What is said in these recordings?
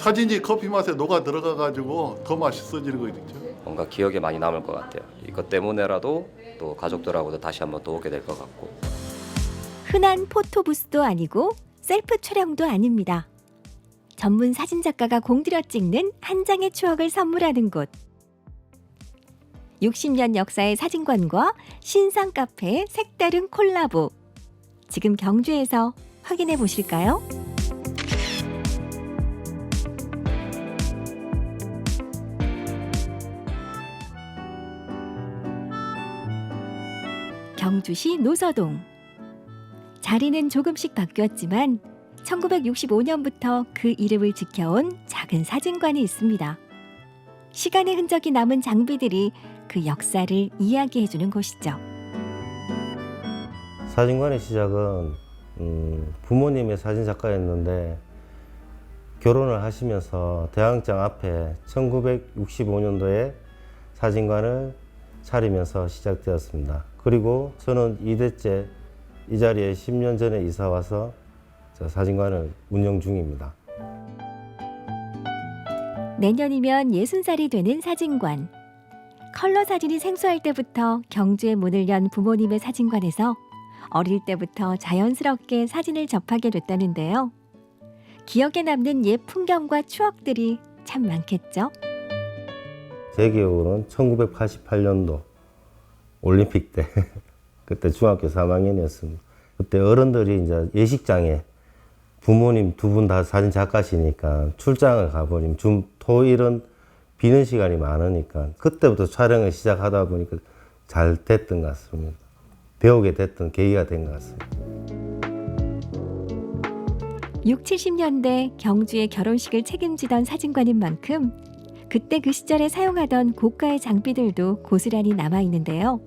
사진이 커피 맛에 녹아 들어가가지고 더 맛있어지는 거죠. 뭔가 기억에 많이 남을 것 같아요. 이것 때문에라도 또 가족들하고도 다시 한번 또 오게 될 것 같고. 흔한 포토부스도 아니고 셀프 촬영도 아닙니다. 전문 사진작가가 공들여 찍는 한 장의 추억을 선물하는 곳. 60년 역사의 사진관과 신상 카페의 색다른 콜라보. 지금 경주에서 확인해 보실까요? 경주시 노서동. 자리는 조금씩 바뀌었지만 1965년부터 그 이름을 지켜온 작은 사진관이 있습니다. 시간의 흔적이 남은 장비들이 그 역사를 이야기해주는 곳이죠. 사진관의 시작은 부모님의 사진작가였는데 결혼을 하시면서 대항장 앞에 1965년도에 사진관을 차리면서 시작되었습니다. 그리고 저는 2대째 이 자리에 10년 전에 이사 와서 사진관을 운영 중입니다. 내년이면 60살이 되는 사진관. 컬러 사진이 생소할 때부터 경주에 문을 연 부모님의 사진관에서 어릴 때부터 자연스럽게 사진을 접하게 됐다는데요. 기억에 남는 옛 풍경과 추억들이 참 많겠죠? 제 기억으로는 1988년도 올림픽 때 그때 중학교 3학년이었습니다. 그때 어른들이 이제 예식장에 부모님 두 분 다 사진 작가시니까 출장을 가버리면 토일은 비는 시간이 많으니까 그때부터 촬영을 시작하다 보니까 잘 됐던 것 같습니다. 배우게 됐던 계기가 된 것 같습니다. 60, 70년대 경주의 결혼식을 책임지던 사진관인 만큼 그때 그 시절에 사용하던 고가의 장비들도 고스란히 남아있는데요.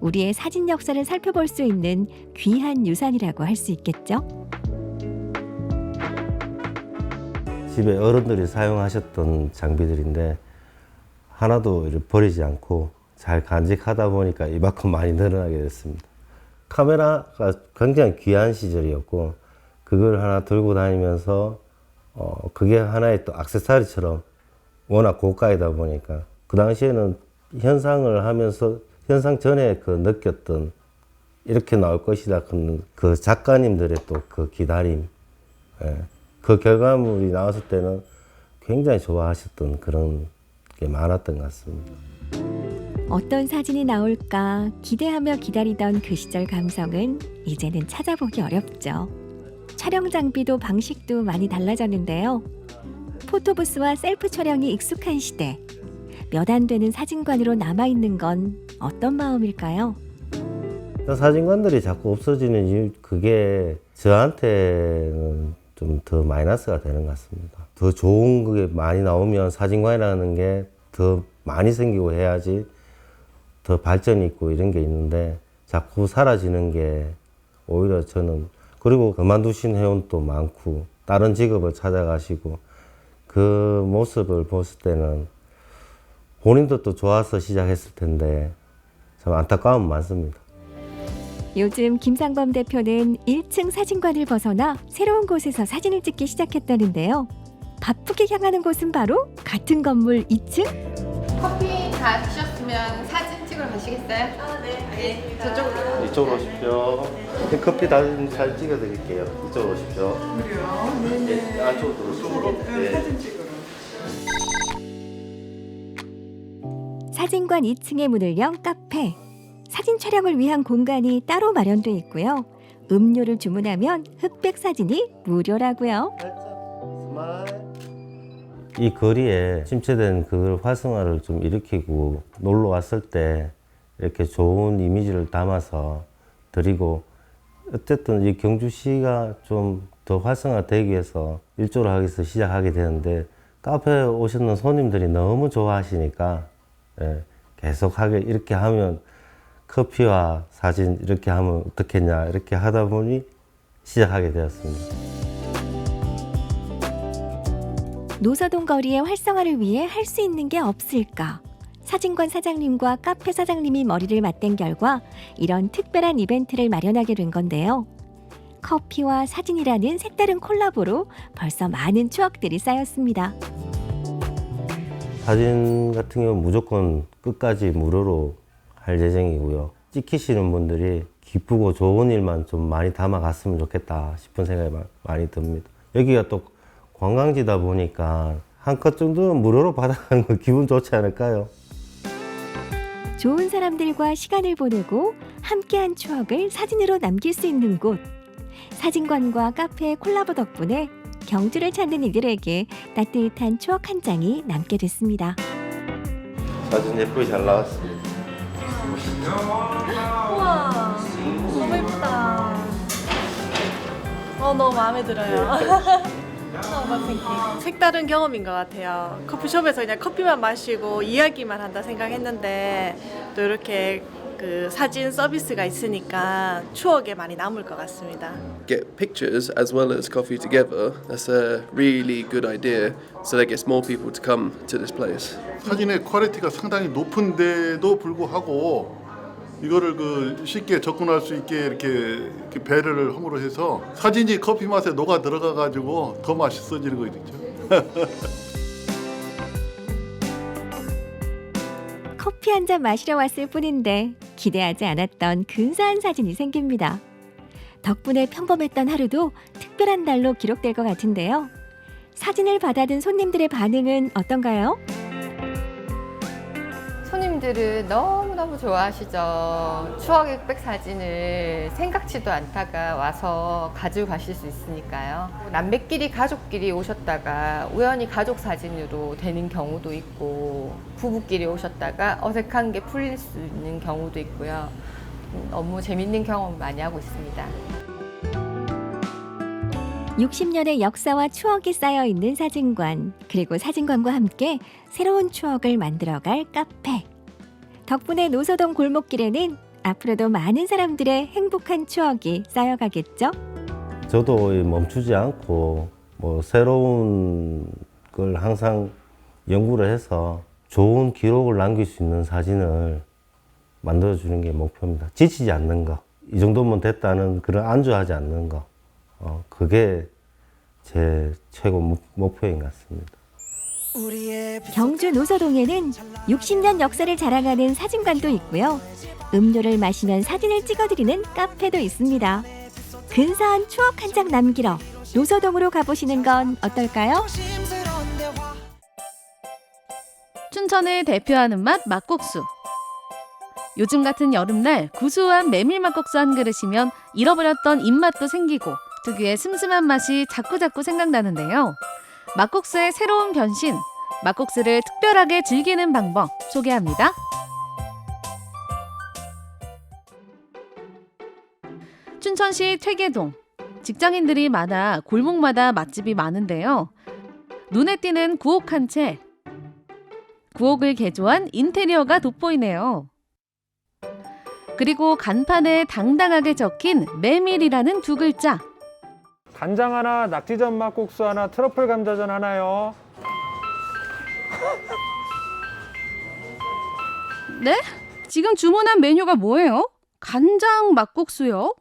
우리의 사진 역사를 살펴볼 수 있는 귀한 유산이라고 할 수 있겠죠? 집에 어른들이 사용하셨던 장비들인데 하나도 버리지 않고 잘 간직하다 보니까 이만큼 많이 늘어나게 됐습니다. 카메라가 굉장히 귀한 시절이었고 그걸 하나 들고 다니면서 그게 하나의 또 액세서리처럼 워낙 고가이다 보니까 그 당시에는 현상을 하면서 현상 전에 그 느꼈던 이렇게 나올 것이다 그 작가님들의 또 그 기다림, 그 결과물이 나왔을 때는 굉장히 좋아하셨던 그런 게 많았던 것 같습니다. 어떤 사진이 나올까 기대하며 기다리던 그 시절 감성은 이제는 찾아보기 어렵죠. 촬영 장비도 방식도 많이 달라졌는데요. 포토부스와 셀프 촬영이 익숙한 시대. 몇 안 되는 사진관으로 남아있는 건 어떤 마음일까요? 사진관들이 자꾸 없어지는 이유 그게 저한테는 좀 더 마이너스가 되는 것 같습니다. 더 좋은 게 많이 나오면 사진관이라는 게 더 많이 생기고 해야지 더 발전이 있고 이런 게 있는데 자꾸 사라지는 게 오히려 저는 그리고 그만두신 회원도 많고 다른 직업을 찾아가시고 그 모습을 봤을 때는 본인도 또 좋아서 시작했을 텐데 참 안타까움은 많습니다. 요즘 김상범 대표는 1층 사진관을 벗어나 새로운 곳에서 사진을 찍기 시작했다는데요. 바쁘게 향하는 곳은 바로 같은 건물 2층? 커피 다 드셨으면 사진 찍으러 가시겠어요? 아, 네. 알겠습니다. 저쪽으로. 이쪽으로 오십시오. 커피 잘 찍어드릴게요. 이쪽으로 오십시오. 그래요? 네, 안쪽으로 오십시오. 네. 사진 찍으러. 사진관 2층의 문을 연 카페. 사진 촬영을 위한 공간이 따로 마련돼 있고요. 음료를 주문하면 흑백 사진이 무료라고요. 이 거리에 침체된 그 활성화를 좀 일으키고 놀러 왔을 때 이렇게 좋은 이미지를 담아서 드리고 어쨌든 이 경주시가 좀 더 활성화되기 위해서 일조를 하기 위해서 시작하게 되는데 카페에 오시는 손님들이 너무 좋아하시니까 계속하게 이렇게 하면 커피와 사진 이렇게 하면 어떻겠냐 이렇게 하다 보니 시작하게 되었습니다. 노서동 거리의 활성화를 위해 할 수 있는 게 없을까? 사진관 사장님과 카페 사장님이 머리를 맞댄 결과 이런 특별한 이벤트를 마련하게 된 건데요. 커피와 사진이라는 색다른 콜라보로 벌써 많은 추억들이 쌓였습니다. 사진 같은 경우는 무조건 끝까지 무료로 할 예정이고요. 찍히시는 분들이 기쁘고 좋은 일만 좀 많이 담아갔으면 좋겠다 싶은 생각이 많이 듭니다. 여기가 또 관광지다 보니까 한 컷 정도는 무료로 받아가는 건 기분 좋지 않을까요? 좋은 사람들과 시간을 보내고 함께한 추억을 사진으로 남길 수 있는 곳. 사진관과 카페의 콜라보 덕분에 경주를 찾는 이들에게 따뜻한 추억 한 장이 남게 됐습니다. 사진 예쁘게 잘 나왔습니다. 우와, 너무 예쁘다. 너무 마음에 들어요. 색다른 경험인 것 같아요. 커피숍에서 그냥 커피만 마시고 이야기만 한다 생각했는데 또 이렇게 그 사진 서비스가 있으니까 추억에 많이 남을 것 같습니다. Get pictures as well as coffee together. That's a really good idea. So that gets more people to come to this place. 사진의 퀄리티가 상당히 높은데도 불구하고 이거를 그 쉽게 접근할 수 있게 이렇게 배려를 함으로 해서 사진이 커피 맛에 녹아 들어가 가지고 더 맛있어지는 거죠. 커피 한 잔 마시러 왔을 뿐인데 기대하지 않았던 근사한 사진이 생깁니다. 덕분에 평범했던 하루도 특별한 날로 기록될 것 같은데요. 사진을 받아든 손님들의 반응은 어떤가요? 손님들은 너무너무 좋아하시죠. 추억의 흑백 사진을 생각지도 않다가 와서 가지고 가실 수 있으니까요. 남매끼리 가족끼리 오셨다가 우연히 가족 사진으로 되는 경우도 있고 부부끼리 오셨다가 어색한 게 풀릴 수 있는 경우도 있고요. 너무 재밌는 경험 많이 하고 있습니다. 60년의 역사와 추억이 쌓여있는 사진관, 그리고 사진관과 함께 새로운 추억을 만들어갈 카페. 덕분에 노서동 골목길에는 앞으로도 많은 사람들의 행복한 추억이 쌓여가겠죠? 저도 멈추지 않고 새로운 걸 항상 연구를 해서 좋은 기록을 남길 수 있는 사진을 만들어주는 게 목표입니다. 지치지 않는 거. 이 정도면 됐다는 그런 안주하지 않는 거. 그게 제 최고 목표인 것 같습니다. 경주 노서동에는 60년 역사를 자랑하는 사진관도 있고요. 음료를 마시면 사진을 찍어드리는 카페도 있습니다. 근사한 추억 한 장 남기러 노서동으로 가보시는 건 어떨까요? 춘천을 대표하는 맛 막국수. 요즘 같은 여름날 구수한 메밀 막국수 한 그릇이면 잃어버렸던 입맛도 생기고 특유의 슴슴한 맛이 자꾸자꾸 생각나는데요. 막국수의 새로운 변신, 막국수를 특별하게 즐기는 방법 소개합니다. 춘천시 퇴계동. 직장인들이 많아 골목마다 맛집이 많은데요. 눈에 띄는 구옥 한 채. 구옥을 개조한 인테리어가 돋보이네요. 그리고 간판에 당당하게 적힌 메밀이라는 두 글자. 간장 하나, 낙지전 막국수 하나, 트러플 감자전 하나요. 네? 지금 주문한 메뉴가 뭐예요? 간장 막국수요?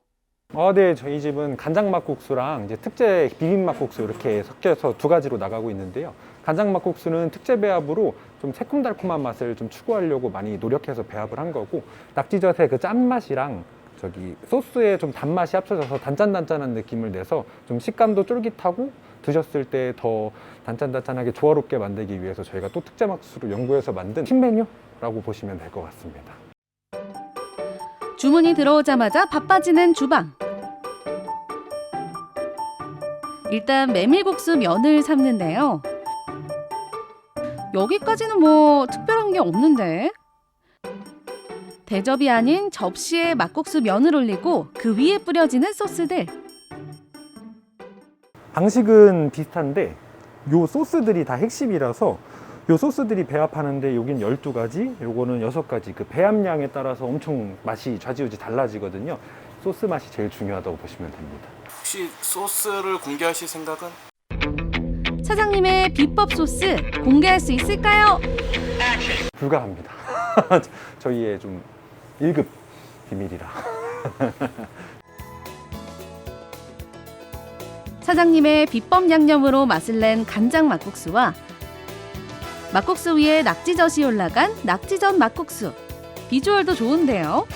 네, 저희 집은 간장 막국수랑 이제 특제 비빔 막국수 이렇게 섞여서 두 가지로 나가고 있는데요. 간장 막국수는 특제 배합으로 좀 새콤달콤한 맛을 좀 추구하려고 많이 노력해서 배합을 한 거고, 낙지젓의 그 짠맛이랑 소스에 좀 단맛이 합쳐져서 단짠단짠한 느낌을 내서 좀 식감도 쫄깃하고 드셨을 때 더 단짠단짠하게 조화롭게 만들기 위해서 저희가 또 특제 막국수로 연구해서 만든 신메뉴라고 보시면 될 것 같습니다. 주문이 들어오자마자 바빠지는 주방. 일단 메밀국수 면을 삶는데요. 여기까지는 뭐 특별한 게 없는데. 대접이 아닌 접시에 막국수 면을 올리고 그 위에 뿌려지는 소스들. 방식은 비슷한데 요 소스들이 다 핵심이라서 요 소스들이 배합하는데 여긴 12가지, 요거는 6가지. 그 배합량에 따라서 엄청 맛이 좌지우지 달라지거든요. 소스 맛이 제일 중요하다고 보시면 됩니다. 혹시 소스를 공개하실 생각은? 사장님의 비법 소스 공개할 수 있을까요? 불가합니다. 저희의 좀 1급 비밀이라. 사장님의 비법 양념으로 맛을 낸 간장 막국수와 막국수 위에 낙지젓이 올라간 낙지젓 막국수. 비주얼도 좋은데요.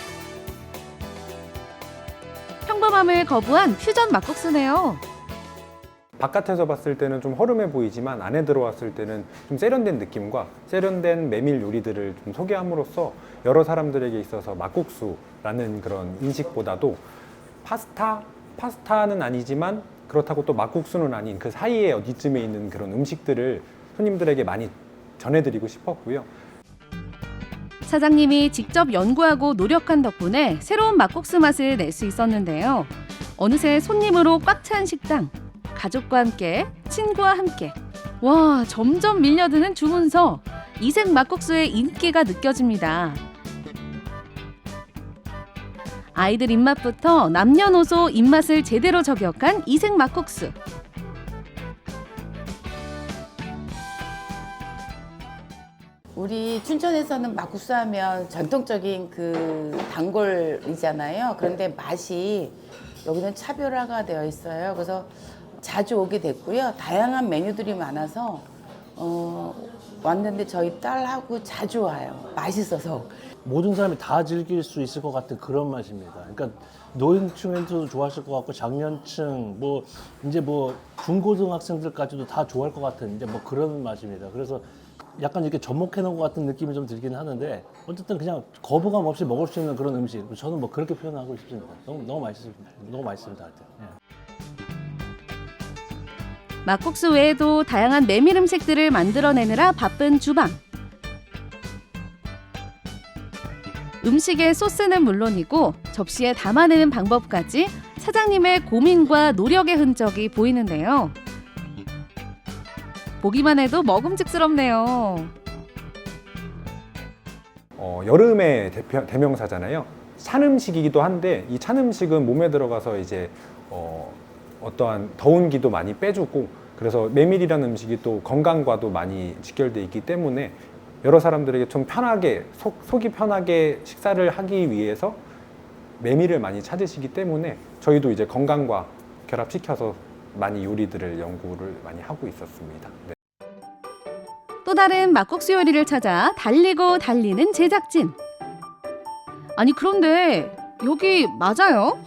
평범함을 거부한 퓨전 막국수네요. 바깥에서 봤을 때는 좀 허름해 보이지만 안에 들어왔을 때는 좀 세련된 느낌과 세련된 메밀 요리들을 좀 소개함으로써 여러 사람들에게 있어서 막국수라는 그런 인식보다도 파스타는 아니지만 그렇다고 또 막국수는 아닌 그 사이에 어디쯤에 있는 그런 음식들을 손님들에게 많이 전해드리고 싶었고요. 사장님이 직접 연구하고 노력한 덕분에 새로운 막국수 맛을 낼 수 있었는데요. 어느새 손님으로 꽉 찬 식당. 가족과 함께, 친구와 함께. 와, 점점 밀려드는 주문서. 이색 막국수의 인기가 느껴집니다. 아이들 입맛부터 남녀노소 입맛을 제대로 저격한 이색 막국수. 우리 춘천에서는 막국수 하면 전통적인 그 단골이잖아요. 그런데 맛이 여기는 차별화가 되어 있어요. 그래서 자주 오게 됐고요. 다양한 메뉴들이 많아서 왔는데 저희 딸하고 자주 와요. 맛있어서. 모든 사람이 다 즐길 수 있을 것 같은 그런 맛입니다. 그러니까 노인층에서도 좋아하실 것 같고 장년층 뭐 이제 뭐 중고등학생들까지도 다 좋아할 것 같은 이제 뭐 그런 맛입니다. 그래서 약간 이렇게 접목해 놓은 것 같은 느낌이 좀 들긴 하는데 어쨌든 그냥 거부감 없이 먹을 수 있는 그런 음식. 저는 뭐 그렇게 표현하고 싶습니다. 너무 맛있습니다. 너무 맛있습니다. 하여튼. 예. 막국수 외에도 다양한 메밀 음식들을 만들어내느라 바쁜 주방. 음식의 소스는 물론이고 접시에 담아내는 방법까지 사장님의 고민과 노력의 흔적이 보이는데요. 보기만 해도 먹음직스럽네요. 여름의 대명사잖아요. 찬 음식이기도 한데 이 찬 음식은 몸에 들어가서 이제 어떠한 더운 기도 많이 빼주고 그래서 메밀이라는 음식이 또 건강과도 많이 직결돼 있기 때문에 여러 사람들에게 좀 편하게 속이 편하게 식사를 하기 위해서 메밀을 많이 찾으시기 때문에 저희도 이제 건강과 결합시켜서 많이 요리들을 연구를 많이 하고 있었습니다. 네. 또 다른 막국수 요리를 찾아 달리고 달리는 제작진. 아니 그런데 여기 맞아요?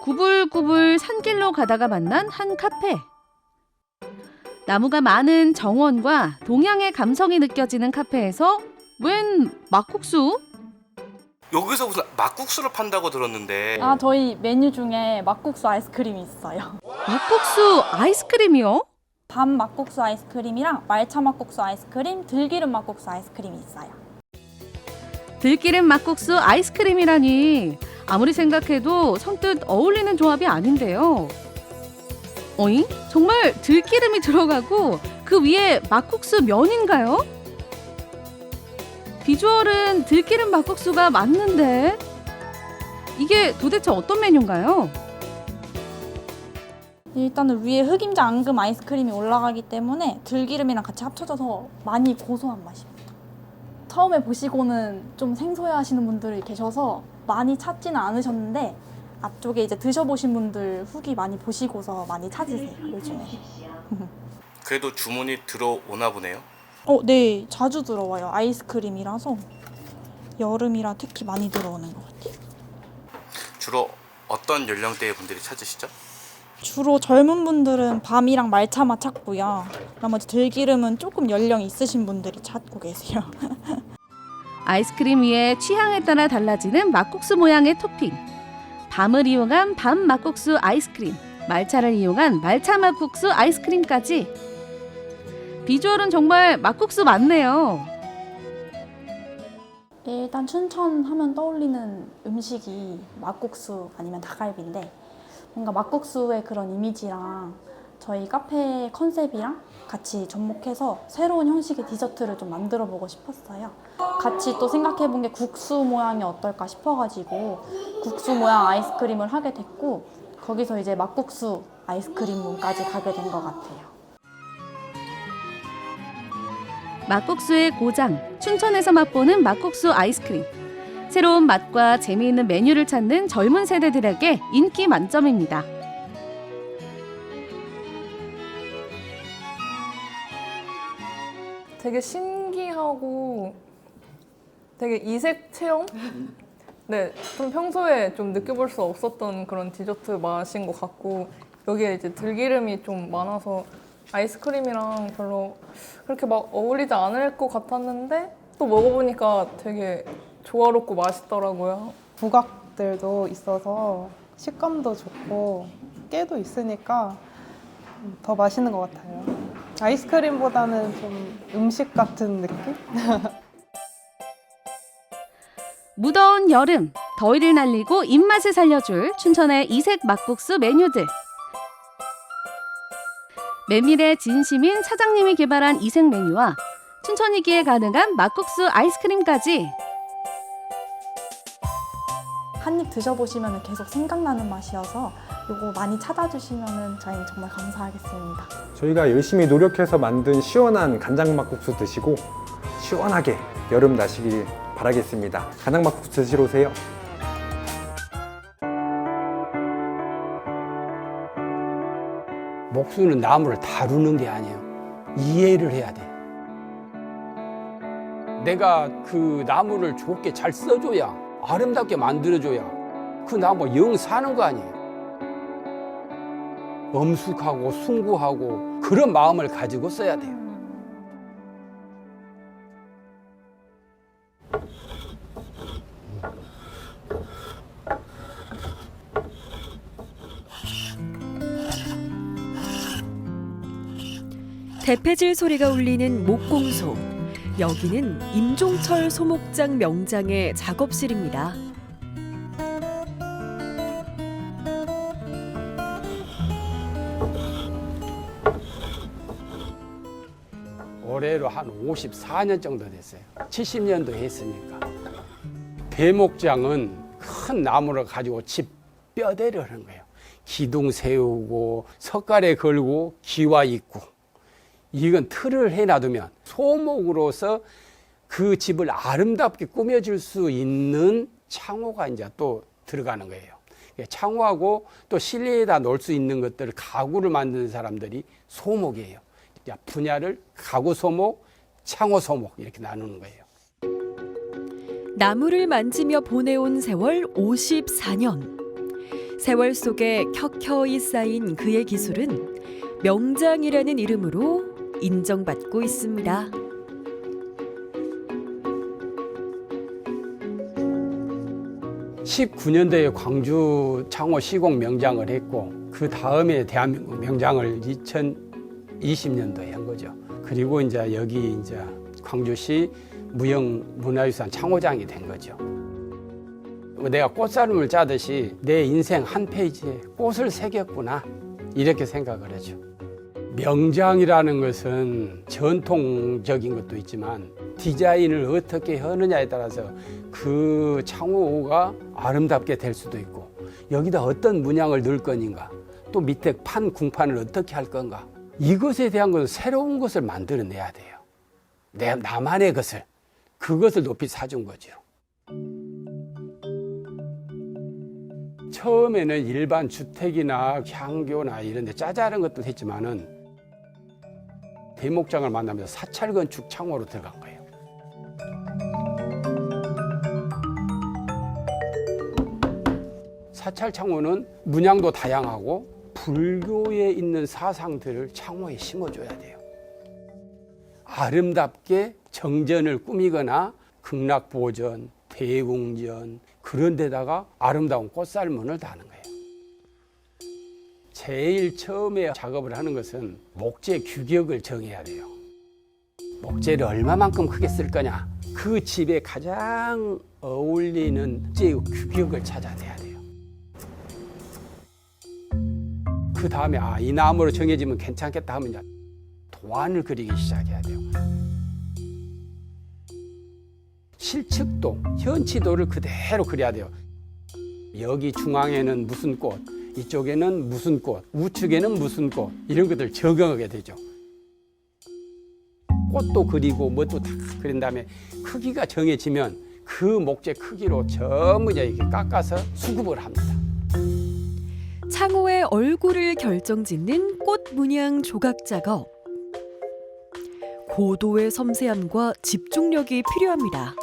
구불구불 산길로 가다가 만난 한 카페. 나무가 많은 정원과 동양의 감성이 느껴지는 카페에서 웬 막국수? 여기서 무슨 막국수를 판다고 들었는데 아, 저희 메뉴 중에 막국수 아이스크림이 있어요. 막국수 아이스크림이요? 밤 막국수 아이스크림이랑 말차 막국수 아이스크림, 들기름 막국수 아이스크림이 있어요. 들기름 막국수 아이스크림이라니 아무리 생각해도 선뜻 어울리는 조합이 아닌데요. 어잉? 정말 들기름이 들어가고 그 위에 막국수 면인가요? 비주얼은 들기름 막국수가 맞는데 이게 도대체 어떤 메뉴인가요? 일단은 위에 흑임자 앙금 아이스크림이 올라가기 때문에 들기름이랑 같이 합쳐져서 많이 고소한 맛입니다. 처음에 보시고는 좀 생소해하시는 분들이 계셔서 많이 찾지는 않으셨는데 앞쪽에 이제 드셔보신 분들 후기 많이 보시고서 많이 찾으세요, 요즘에. 그래도 주문이 들어오나 보네요. 네, 자주 들어와요. 아이스크림이라서 여름이라 특히 많이 들어오는 것 같아요. 주로 어떤 연령대의 분들이 찾으시죠? 주로 젊은 분들은 밤이랑 말차 맛 찾고요. 나머지 들기름은 조금 연령이 있으신 분들이 찾고 계세요. 아이스크림 위에 취향에 따라 달라지는 막국수 모양의 토핑. 밤을 이용한 밤 막국수 아이스크림, 말차를 이용한 말차 막국수 아이스크림까지. 비주얼은 정말 막국수 맞네요. 일단 춘천 하면 떠올리는 음식이 막국수 아니면 닭갈비인데 뭔가 막국수의 그런 이미지랑 저희 카페 컨셉이랑 같이 접목해서 새로운 형식의 디저트를 좀 만들어 보고 싶었어요. 같이 또 생각해 본 게 국수 모양이 어떨까 싶어가지고 국수 모양 아이스크림을 하게 됐고 거기서 이제 막국수 아이스크림까지 가게 된 것 같아요. 막국수의 고장, 춘천에서 맛보는 막국수 아이스크림. 새로운 맛과 재미있는 메뉴를 찾는 젊은 세대들에게 인기 만점입니다. 되게 신기하고 되게 이색 체험? 네, 좀 평소에 좀 느껴볼 수 없었던 그런 디저트 맛인 것 같고 여기에 이제 들기름이 좀 많아서 아이스크림이랑 별로 그렇게 막 어울리지 않을 것 같았는데 또 먹어보니까 되게 조화롭고 맛있더라고요. 부각들도 있어서 식감도 좋고 깨도 있으니까 더 맛있는 것 같아요. 아이스크림보다는 좀 음식 같은 느낌? 무더운 여름, 더위를 날리고 입맛을 살려줄 춘천의 이색 막국수 메뉴들. 메밀의 진심인 사장님이 개발한 이색 메뉴와 춘천이기에 가능한 막국수 아이스크림까지. 한 입 드셔보시면 계속 생각나는 맛이어서 이거 많이 찾아주시면 저희 정말 감사하겠습니다. 저희가 열심히 노력해서 만든 시원한 간장 막국수 드시고 시원하게 여름 나시길 바라겠습니다. 간장 막국수 드시러 오세요. 목수는 나무를 다루는 게 아니에요. 이해를 해야 돼. 내가 그 나무를 좋게 잘 써줘야, 아름답게 만들어줘야 그 나무가 영 사는 거 아니에요. 엄숙하고 숭고하고 그런 마음을 가지고 써야 돼요. 대패질 소리가 울리는 목공소. 여기는 임종철 소목장 명장의 작업실입니다. 올해로 한 54년 정도 됐어요. 70년도 했으니까. 대목장은 큰 나무를 가지고 집 뼈대를 하는 거예요. 기둥 세우고 석가래 걸고 기와 있고. 이건 틀을 해놔두면 소목으로서 그 집을 아름답게 꾸며줄 수 있는 창호가 이제 또 들어가는 거예요. 창호하고 또 실내에다 놓을 수 있는 것들을 가구를 만드는 사람들이 소목이에요. 분야를 가구 소목, 창호 소목 이렇게 나누는 거예요. 나무를 만지며 보내온 세월 54년. 세월 속에 켜켜이 쌓인 그의 기술은 명장이라는 이름으로 인정받고 있습니다. (19년도에) 광주 창호 시공 명장을 했고 그 다음에 대한민국 명장을 2020년도에 한 거죠. 그리고 이제 여기 이제 광주시 무형문화유산 창호장이 된 거죠. 내가 꽃사름을 짜듯이 내 인생 한 페이지에 꽃을 새겼구나 이렇게 생각을 하죠. 명장이라는 것은 전통적인 것도 있지만 디자인을 어떻게 하느냐에 따라서 그 창호가 아름답게 될 수도 있고 여기다 어떤 문양을 넣을 건가 또 밑에 궁판을 어떻게 할 건가 이것에 대한 것은 새로운 것을 만들어내야 돼요. 나만의 것을 그것을 높이 사준 거죠. 처음에는 일반 주택이나 향교나 이런 데 짜잘한 것도 했지만은 대목장을 만나면서 사찰 건축 창호로 들어간 거예요. 사찰 창호는 문양도 다양하고 불교에 있는 사상들을 창호에 심어줘야 돼요. 아름답게 정전을 꾸미거나 극락보전, 대웅전 그런 데다가 아름다운 꽃살문을 다는 거예요. 제일 처음에 작업을 하는 것은 목재 규격을 정해야 돼요. 목재를 얼마만큼 크게 쓸 거냐 그 집에 가장 어울리는 목재 규격을 찾아내야 돼요. 그 다음에 이 나무로 정해지면 괜찮겠다 하면 이제 도안을 그리기 시작해야 돼요. 실측도, 현치도를 그대로 그려야 돼요. 여기 중앙에는 무슨 꽃, 이쪽에는 무슨 꽃, 우측에는 무슨 꽃 이런 것들 적용하게 되죠. 꽃도 그리고 뭣도 다 그린 다음에 크기가 정해지면 그 목재 크기로 전부 이렇게 깎아서 수급을 합니다. 창호의 얼굴을 결정짓는 꽃 문양 조각 작업. 고도의 섬세함과 집중력이 필요합니다.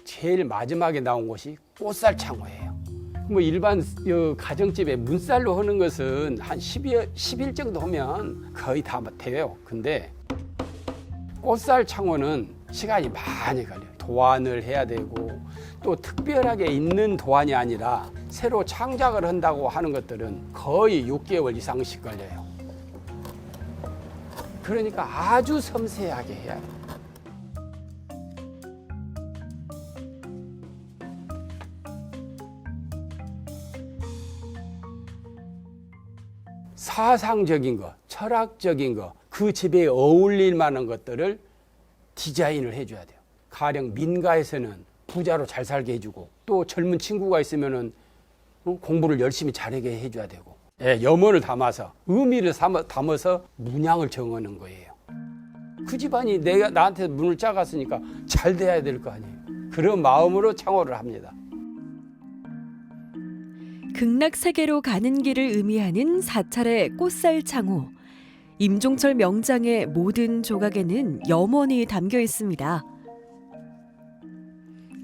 제일 마지막에 나온 곳이 꽃살 창호예요. 뭐 일반 가정집에 문살로 하는 것은 한 10일 정도 하면 거의 다 돼요. 근데 꽃살 창호는 시간이 많이 걸려요. 도안을 해야 되고 또 특별하게 있는 도안이 아니라 새로 창작을 한다고 하는 것들은 거의 6개월 이상씩 걸려요. 그러니까 아주 섬세하게 해야 돼요. 사상적인 것, 철학적인 것, 그 집에 어울릴 만한 것들을 디자인을 해줘야 돼요. 가령 민가에서는 부자로 잘 살게 해주고 또 젊은 친구가 있으면은 공부를 열심히 잘하게 해줘야 되고 염원을 담아서 의미를 담아서 문양을 정하는 거예요. 그 집안이 나한테 문을 짜갔으니까 잘 돼야 될 거 아니에요. 그런 마음으로 창호를 합니다. 극락세계로 가는 길을 의미하는 사찰의 꽃살 창호. 임종철 명장의 모든 조각에는 염원이 담겨 있습니다.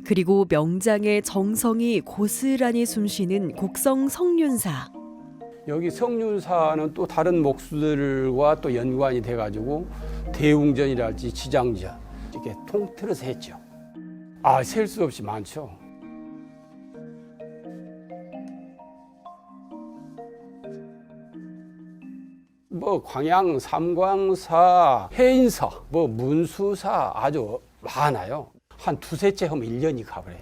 그리고 명장의 정성이 고스란히 숨쉬는 곡성 성륜사. 여기 성륜사는 또 다른 목수들과 또 연관이 돼가지고 대웅전이랄지 지장전 이렇게 통틀어서 했죠. 셀 수 없이 많죠. 뭐 광양 삼광사, 해인사, 뭐 문수사 아주 많아요. 한 두세 채 하면 1년이 가버려요.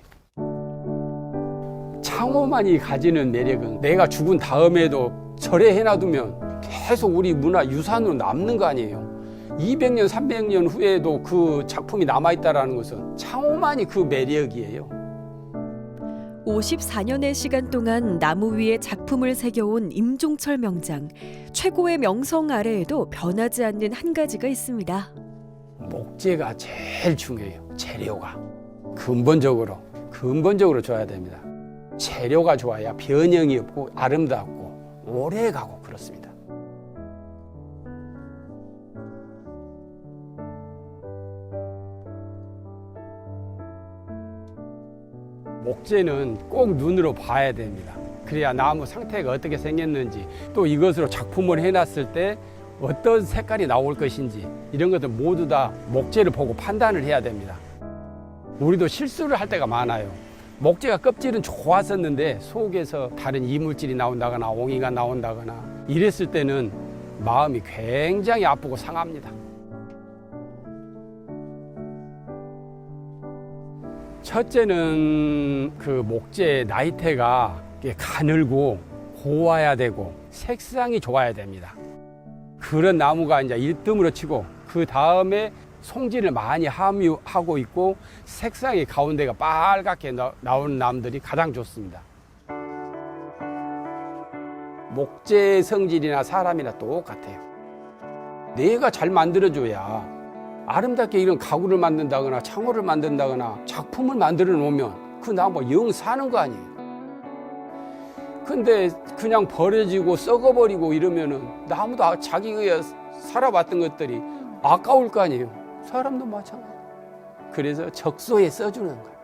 창호만이 가지는 매력은 내가 죽은 다음에도 절에 해놔두면 계속 우리 문화 유산으로 남는 거 아니에요. 200년, 300년 후에도 그 작품이 남아있다는 것은 창호만이 그 매력이에요. 54년의 시간 동안 나무 위에 작품을 새겨온 임종철 명장. 최고의 명성 아래에도 변하지 않는 한 가지가 있습니다. 목재가 제일 중요해요. 재료가 근본적으로 좋아야 됩니다. 재료가 좋아야 변형이 없고 아름답고 오래가고 그렇습니다. 목재는 꼭 눈으로 봐야 됩니다. 그래야 나무 상태가 어떻게 생겼는지 또 이것으로 작품을 해놨을 때 어떤 색깔이 나올 것인지 이런 것들 모두 다 목재를 보고 판단을 해야 됩니다. 우리도 실수를 할 때가 많아요. 목재가 껍질은 좋았었는데 속에서 다른 이물질이 나온다거나 옹이가 나온다거나 이랬을 때는 마음이 굉장히 아프고 상합니다. 첫째는 그 목재의 나이테가 가늘고 고와야 되고 색상이 좋아야 됩니다. 그런 나무가 이제 1등으로 치고 그 다음에 송진을 많이 함유하고 있고 색상이 가운데가 빨갛게 나오는 나무들이 가장 좋습니다. 목재 성질이나 사람이나 똑같아요. 내가 잘 만들어줘야 아름답게 이런 가구를 만든다거나 창호를 만든다거나 작품을 만들어 놓으면 그 나무 영 사는 거 아니에요. 근데 그냥 버려지고 썩어버리고 이러면은 나무도 자기가 살아왔던 것들이 아까울 거 아니에요. 사람도 마찬가지. 그래서 적소에 써주는 거예요.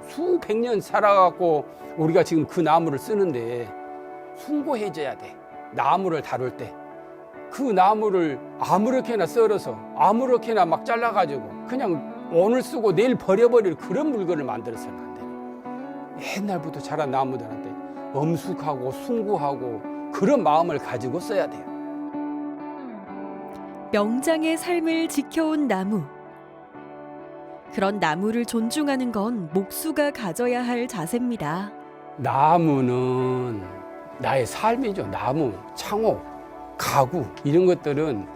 수백 년 살아갖고 우리가 지금 그 나무를 쓰는데 숭고해져야 돼. 나무를 다룰 때. 그 나무를 아무렇게나 썰어서 아무렇게나 막 잘라가지고 그냥 오늘 쓰고 내일 버려버릴 그런 물건을 만들어서는 안 돼요. 옛날부터 자란 나무들한테 엄숙하고 숭고하고 그런 마음을 가지고 써야 돼요. 명장의 삶을 지켜온 나무. 그런 나무를 존중하는 건 목수가 가져야 할 자세입니다. 나무는 나의 삶이죠. 나무, 창호, 가구 이런 것들은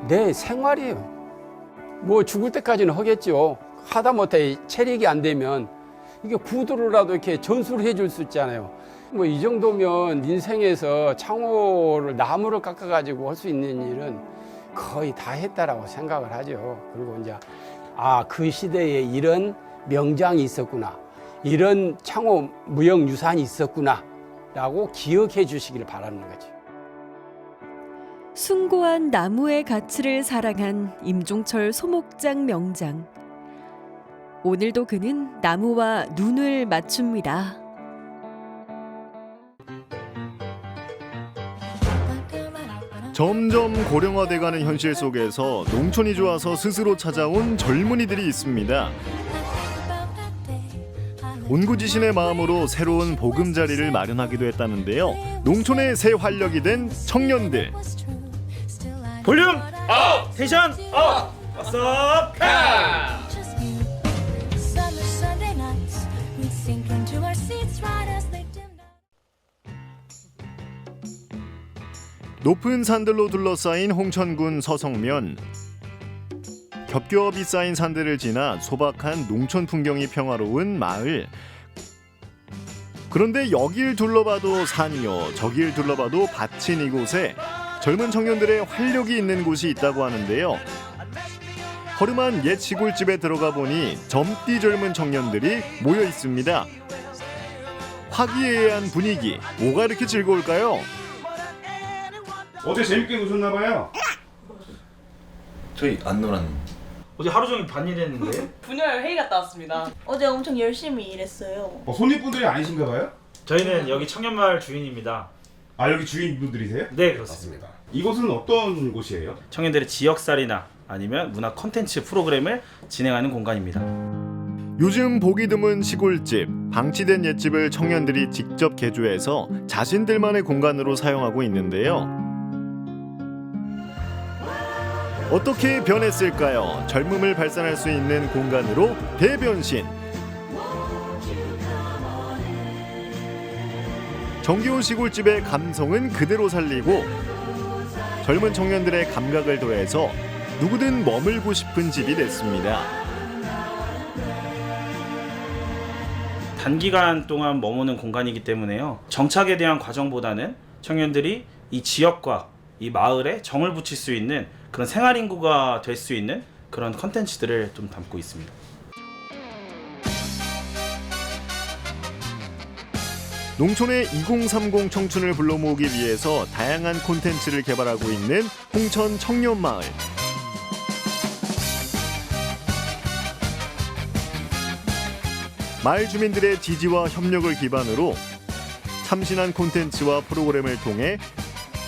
내 생활이에요. 뭐 죽을 때까지는 하겠죠. 하다못해 체력이 안 되면 이게 구두로라도 이렇게 전수를 해줄 수 있잖아요. 뭐 이 정도면 인생에서 창호를 나무를 깎아가지고 할 수 있는 일은 거의 다 했다라고 생각을 하죠. 그리고 이제 그 시대에 이런 명장이 있었구나. 이런 창호 무형유산이 있었구나라고 기억해 주시기를 바라는 거죠. 숭고한 나무의 가치를 사랑한 임종철 소목장 명장. 오늘도 그는 나무와 눈을 맞춥니다. 점점 고령화돼가는 현실 속에서 농촌이 좋아서 스스로 찾아온 젊은이들이 있습니다. 온구지신의 마음으로 새로운 보금자리를 마련하기도 했다는데요. 농촌의 새 활력이 된 청년들. 볼륨 업! 텐션 업! 왔어! 높은 산들로 둘러싸인 홍천군 서성면. 겹겹이 쌓인 산들을 지나 소박한 농촌 풍경이 평화로운 마을. 그런데 여길 둘러봐도 산이요, 저길 둘러봐도 밭인 이곳에 젊은 청년들의 활력이 있는 곳이 있다고 하는데요. 허름한 옛 시골집에 들어가 보니 젊디 젊은 청년들이 모여 있습니다. 화기애애한 분위기, 뭐가 이렇게 즐거울까요? 어제 재밌게 노셨나봐요. 저희 안 놀았는데. 어제 하루 종일 밭일 했는데. 분열 회의 갔다 왔습니다. 어제 엄청 열심히 일했어요. 손님분들이 아니신가봐요? 저희는 여기 청년마을 주인입니다. 아, 여기 주인분들이세요? 네, 그렇습니다. 이곳은 어떤 곳이에요? 청년들의 지역살이나 아니면 문화 콘텐츠 프로그램을 진행하는 공간입니다. 요즘 보기 드문 시골집, 방치된 옛집을 청년들이 직접 개조해서 자신들만의 공간으로 사용하고 있는데요. 어떻게 변했을까요? 젊음을 발산할 수 있는 공간으로 대변신. 정겨운 시골집의 감성은 그대로 살리고 젊은 청년들의 감각을 더해서 누구든 머물고 싶은 집이 됐습니다. 단기간 동안 머무는 공간이기 때문에요. 정착에 대한 과정보다는 청년들이 이 지역과 이 마을에 정을 붙일 수 있는 그런 생활 인구가 될 수 있는 그런 컨텐츠들을 좀 담고 있습니다. 농촌의 2030 청춘을 불러 모으기 위해서 다양한 콘텐츠를 개발하고 있는 홍천 청년마을. 마을 주민들의 지지와 협력을 기반으로 참신한 콘텐츠와 프로그램을 통해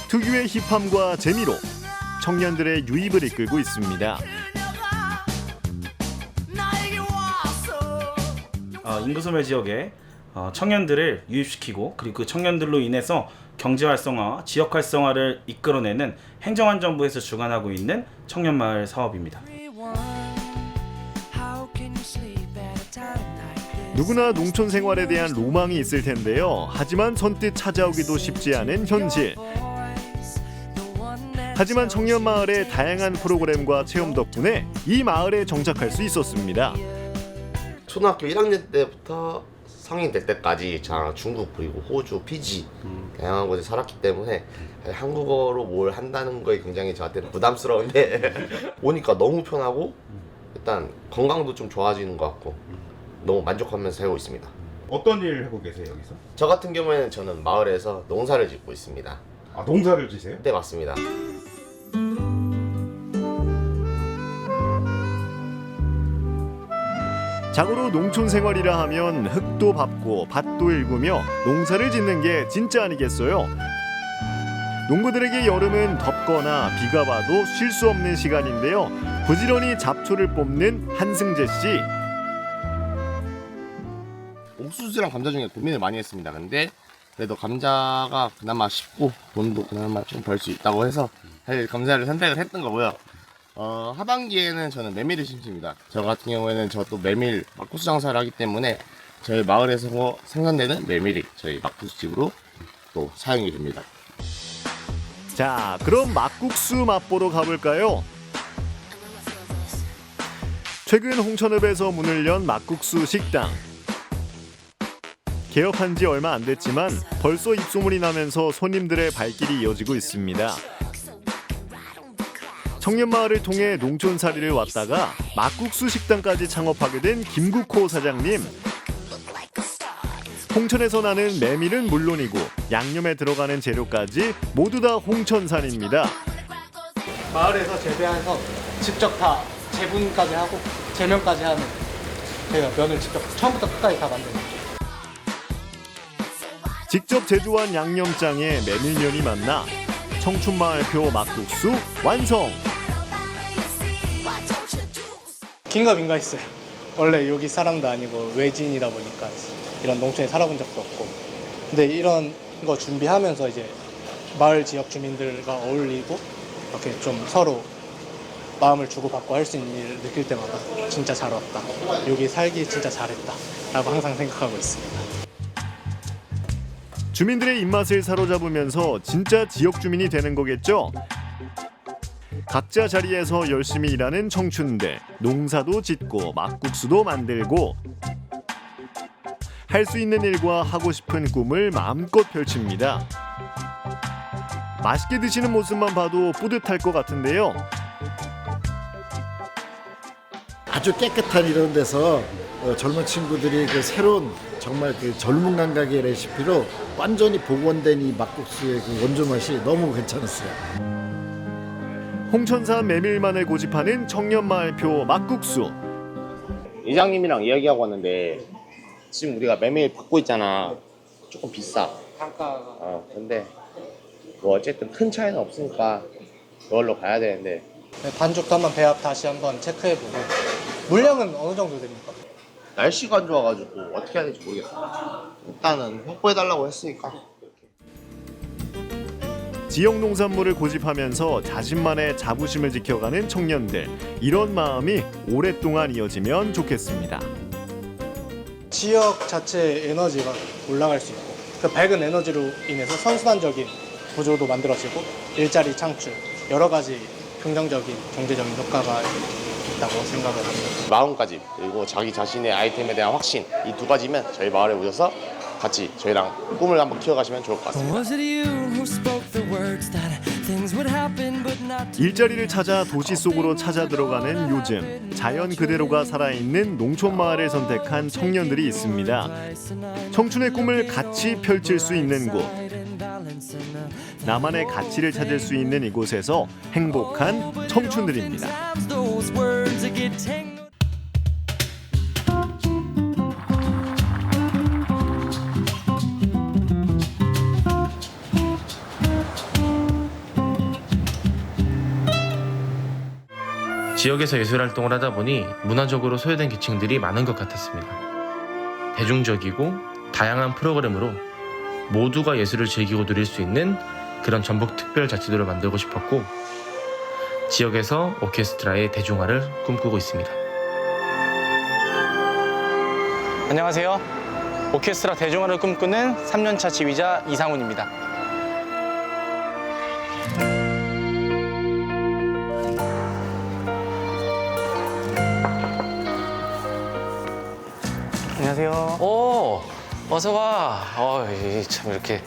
특유의 힙함과 재미로 청년들의 유입을 이끌고 있습니다. 인구소멸 지역에 청년들을 유입시키고 그리고 그 청년들로 인해서 경제 활성화, 지역 활성화를 이끌어내는 행정안전부에서 주관하고 있는 청년마을 사업입니다. 누구나 농촌 생활에 대한 로망이 있을 텐데요. 하지만 선뜻 찾아오기도 쉽지 않은 현실. 하지만 청년마을의 다양한 프로그램과 체험 덕분에 이 마을에 정착할 수 있었습니다. 초등학교 1학년 때부터 성인 될 때까지 중국 그리고 호주, 피지 다양한 곳에 살았기 때문에 한국어로 뭘 한다는 거에 굉장히 저한테는 부담스러운데 오니까 너무 편하고 일단 건강도 좀 좋아지는 것 같고 너무 만족하면서 살고 있습니다. 어떤 일 하고 계세요 여기서? 저 같은 경우에는 저는 마을에서 농사를 짓고 있습니다. 아, 농사를 지세요? 네, 맞습니다. 자고로 농촌 생활이라 하면 흙도 밟고 밭도 일구며 농사를 짓는 게 진짜 아니겠어요? 농부들에게 여름은 덥거나 비가 와도 쉴 수 없는 시간인데요. 부지런히 잡초를 뽑는 한승재 씨. 옥수수랑 감자 중에 고민을 많이 했습니다. 근데 그래도 감자가 그나마 쉽고 돈도 그나마 좀 벌 수 있다고 해서 사실 감자를 선택을 했던 거고요. 하반기에는 저는 메밀을 심습니다. 저 같은 경우에는 저 또 메밀 막국수 장사를 하기 때문에 저희 마을에서 생산되는 메밀이 저희 막국수집으로 또 사용이 됩니다. 자, 그럼 막국수 맛보러 가볼까요? 최근 홍천읍에서 문을 연 막국수 식당. 개업한 지 얼마 안 됐지만 벌써 입소문이 나면서 손님들의 발길이 이어지고 있습니다. 청년마을을 통해 농촌살이를 왔다가 막국수 식당까지 창업하게 된 김국호 사장님. 홍천에서 나는 메밀은 물론이고 양념에 들어가는 재료까지 모두 다 홍천산입니다. 마을에서 재배해서 직접 다 재분까지 하고 제면까지 하는 저희가 면을 직접 처음부터 끝까지 다 만드는 거죠. 직접 제조한 양념장에 메밀면이 만나 청춘마을표 막국수 완성! 긴가 민가 있어요. 원래 여기 사람도 아니고 외지인이다 보니까 이런 농촌에 살아본 적도 없고, 근데 이런 거 준비하면서 이제 마을 지역 주민들과 어울리고 이렇게 좀 서로 마음을 주고받고 할 수 있는 일을 느낄 때마다 진짜 잘 왔다, 여기 살기 진짜 잘했다 라고 항상 생각하고 있습니다. 주민들의 입맛을 사로잡으면서 진짜 지역 주민이 되는 거겠죠? 각자 자리에서 열심히 일하는 청춘들, 농사도 짓고 막국수도 만들고 할 수 있는 일과 하고 싶은 꿈을 마음껏 펼칩니다. 맛있게 드시는 모습만 봐도 뿌듯할 것 같은데요. 아주 깨끗한 이런 데서 젊은 친구들이 그 새로운 정말 그 젊은 감각의 레시피로 완전히 복원된 이 막국수의 그 원조 맛이 너무 괜찮았어요. 홍천산 메밀만을 고집하는 청년마을표 막국수. 이장님이랑 이야기하고 왔는데 지금 우리가 메밀 받고 있잖아. 조금 비싸. 단가가. 근데 뭐 어쨌든 큰 차이는 없으니까 그걸로 가야 되는데. 반죽도 한번 배합 다시 한번 체크해보고. 물량은 어느 정도 됩니까? 날씨가 안 좋아가지고 어떻게 해야 될지 모르겠어. 일단은 확보해달라고 했으니까. 지역 농산물을 고집하면서 자신만의 자부심을 지켜가는 청년들. 이런 마음이 오랫동안 이어지면 좋겠습니다. 지역 자체의 에너지가 올라갈 수 있고, 그 밝은 에너지로 인해서 선순환적인 구조도 만들어지고 일자리 창출, 여러 가지 긍정적인 경제적인 효과가 있다고 생각을 합니다. 마음가짐 그리고 자기 자신의 아이템에 대한 확신, 이 두 가지면 저희 마을에 오셔서 같이 저희랑 꿈을 한번 키워가시면 좋을 것 같습니다. 일자리를 찾아 도시 속으로 찾아 들어가는 요즘, 자연 그대로가 살아있는 농촌 마을을 선택한 청년들이 있습니다. 청춘의 꿈을 같이 펼칠 수 있는 곳, 나만의 가치를 찾을 수 있는 이곳에서 행복한 청춘들입니다. 지역에서 예술활동을 하다 보니 문화적으로 소외된 계층들이 많은 것 같았습니다. 대중적이고 다양한 프로그램으로 모두가 예술을 즐기고 누릴 수 있는 그런 전북특별자치도를 만들고 싶었고, 지역에서 오케스트라의 대중화를 꿈꾸고 있습니다. 안녕하세요. 오케스트라 대중화를 꿈꾸는 3년차 지휘자 이상훈입니다. 안녕하세요. 오, 어서 와. 참 이렇게.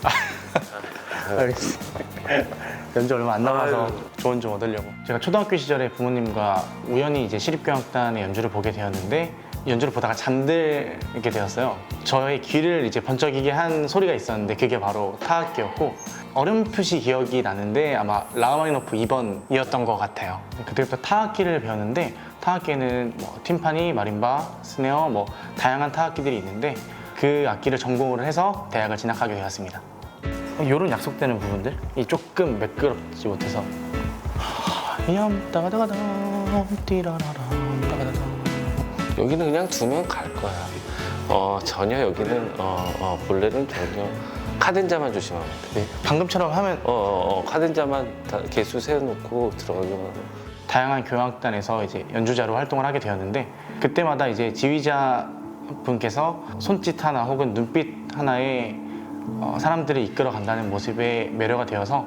연주 얼마 안 남아서 조언 좀 얻으려고. 제가 초등학교 시절에 부모님과 우연히 이제 시립교향단의 연주를 보게 되었는데, 연주를 보다가 잠들게 되었어요. 저의 귀를 이제 번쩍이게 한 소리가 있었는데 그게 바로 타악기였고, 어렴풋이 기억이 나는데 아마 라흐마니노프 2번이었던 것 같아요. 그때부터 타악기를 배웠는데, 타악기에는 뭐 팀파니, 마림바, 스네어, 뭐 다양한 타악기들이 있는데 그 악기를 전공을 해서 대학을 진학하게 되었습니다. 이런 약속되는 부분들이 조금 매끄럽지 못해서 여기는 그냥 두면 갈 거야. 전혀 여기는 본래는 전혀 카덴자만 조심하면 돼. 방금처럼 하면 카덴자만 다 개수 세워놓고 들어가기만 하고. 다양한 교향악단에서 이제 연주자로 활동을 하게 되었는데, 그때마다 이제 지휘자 분께서 손짓 하나 혹은 눈빛 하나에 사람들을 이끌어 간다는 모습에 매료가 되어서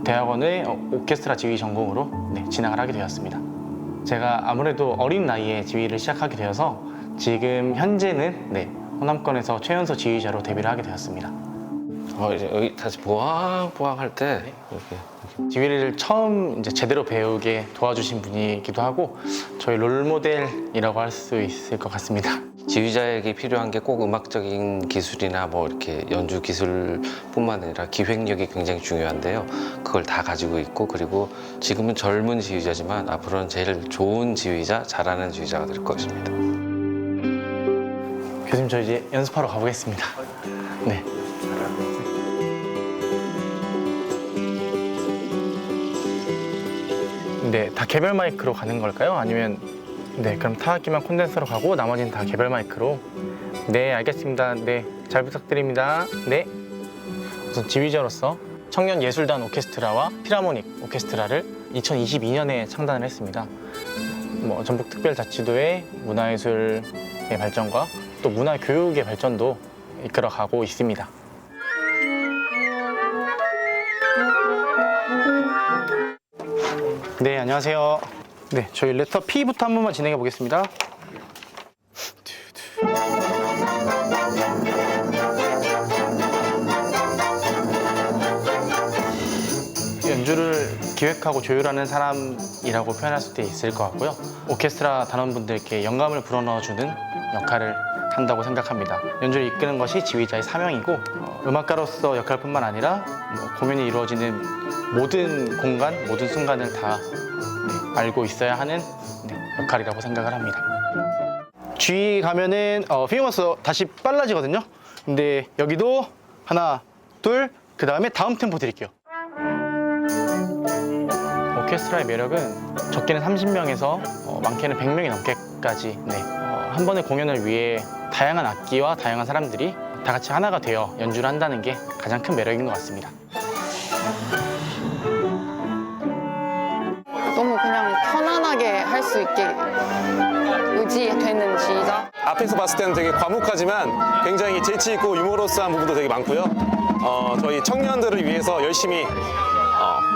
대학원의 오케스트라 지휘 전공으로 진학을 하게 되었습니다. 제가 아무래도 어린 나이에 지휘를 시작하게 되어서 지금 현재는 호남권에서 최연소 지휘자로 데뷔를 하게 되었습니다. 이제 여기 다시 보항 할 때 이렇게. 지휘를 처음 이제 제대로 배우게 도와주신 분이기도 하고 저희 롤모델이라고 할 수 있을 것 같습니다. 지휘자에게 필요한 게 꼭 음악적인 기술이나 뭐 이렇게 연주 기술뿐만 아니라 기획력이 굉장히 중요한데요. 그걸 다 가지고 있고, 그리고 지금은 젊은 지휘자지만 앞으로는 제일 좋은 지휘자, 잘하는 지휘자가 될 것입니다. 교수님, 저 이제 연습하러 가보겠습니다. 네. 네, 다 개별 마이크로 가는 걸까요? 아니면 네, 그럼 타악기만 콘덴서로 가고 나머지는 다 개별 마이크로. 네, 알겠습니다. 네, 잘 부탁드립니다. 네. 우선 지휘자로서 청년예술단 오케스트라와 피라모닉 오케스트라를 2022년에 창단을 했습니다. 전북특별자치도의 문화예술의 발전과 또 문화교육의 발전도 이끌어가고 있습니다. 네, 안녕하세요. 네, 저희 레터 P부터 한 번만 진행해 보겠습니다. 연주를 기획하고 조율하는 사람이라고 표현할 수도 있을 것 같고요. 오케스트라 단원분들께 영감을 불어넣어주는 역할을 한다고 생각합니다. 연주를 이끄는 것이 지휘자의 사명이고, 음악가로서 역할뿐만 아니라 공연이 이루어지는 모든 공간, 모든 순간을 다 알고 있어야 하는 역할이라고 생각을 합니다. G 가면은 피어머스 다시 빨라지거든요. 근데 여기도 하나, 둘, 그 다음에 다음 템포 드릴게요. 오케스트라의 매력은 적게는 30명에서 많게는 100명이 넘게까지 한 번의 공연을 위해 다양한 악기와 다양한 사람들이 다 같이 하나가 되어 연주를 한다는 게 가장 큰 매력인 것 같습니다. 너무 그냥 편안하게 할 수 있게 의지되는 지휘자. 앞에서 봤을 때는 되게 과묵하지만 굉장히 재치 있고 유머러스한 부분도 되게 많고요. 저희 청년들을 위해서 열심히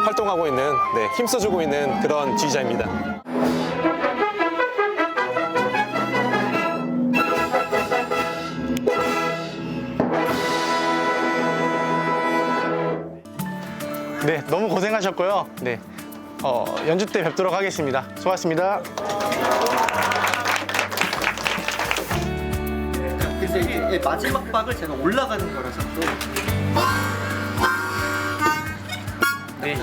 활동하고 있는, 힘써주고 있는 그런 지휘자입니다. 네, 너무 고생하셨고요. 네, 연주 때 뵙도록 하겠습니다. 수고하셨습니다. 근데 이게 마지막 박을 제가 올라가는 거라서 또. 네.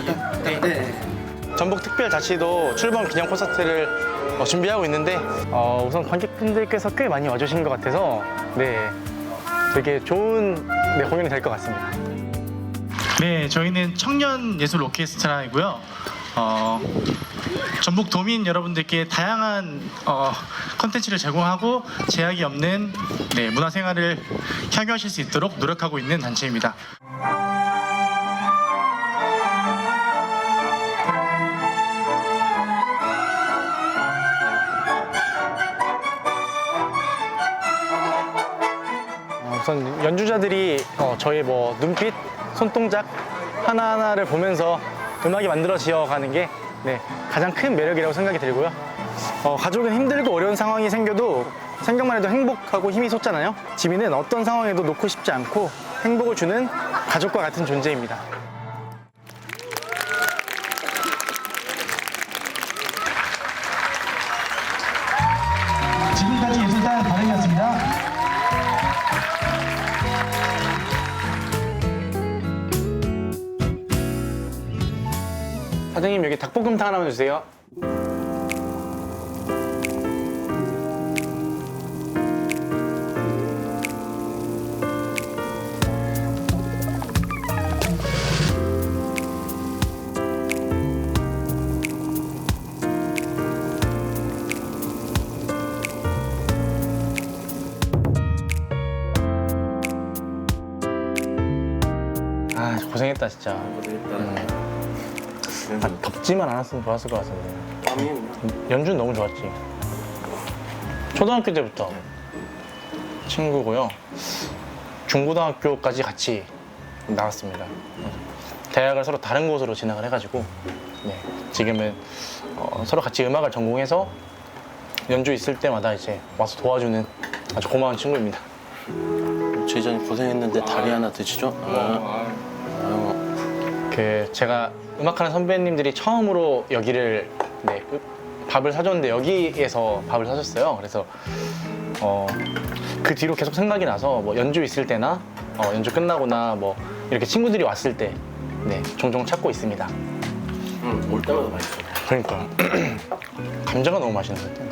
전북특별자치도 출범 기념 콘서트를 준비하고 있는데 우선 관객분들께서 꽤 많이 와주신 것 같아서 되게 좋은 공연이 될 것 같습니다. 네, 저희는 청년예술 오케스트라이고요. 전북 도민 여러분들께 다양한 콘텐츠를 제공하고 제약이 없는 문화생활을 향유하실 수 있도록 노력하고 있는 단체입니다. 우선 연주자들이 저의 눈빛, 손동작 하나하나를 보면서 음악이 만들어지어 가는 게 가장 큰 매력이라고 생각이 들고요. 가족은 힘들고 어려운 상황이 생겨도 생각만 해도 행복하고 힘이 솟잖아요. 지휘는 어떤 상황에도 놓고 싶지 않고 행복을 주는 가족과 같은 존재입니다. 지금까지 예술단 발행이었습니다. 사장님, 여기 닭볶음탕 하나만 주세요. 고생했다 진짜. 덥지만 않았으면 좋았을 것 같은데. 연주는 너무 좋았지. 초등학교 때부터 친구고요. 중고등학교까지 같이 나갔습니다. 대학을 서로 다른 곳으로 진학을 해가지고 지금은 서로 같이 음악을 전공해서 연주 있을 때마다 이제 와서 도와주는 아주 고마운 친구입니다. 지휘자님 고생했는데 다리 하나 드시죠? 제가 음악하는 선배님들이 처음으로 여기를 밥을 사줬는데 여기에서 밥을 사줬어요. 그래서 그 뒤로 계속 생각이 나서 뭐 연주 있을 때나 연주 끝나거나 뭐 이렇게 친구들이 왔을 때 네, 종종 찾고 있습니다. 올 때마다 맛있어. 그러니까 감자가 너무 맛있는 것 같아요.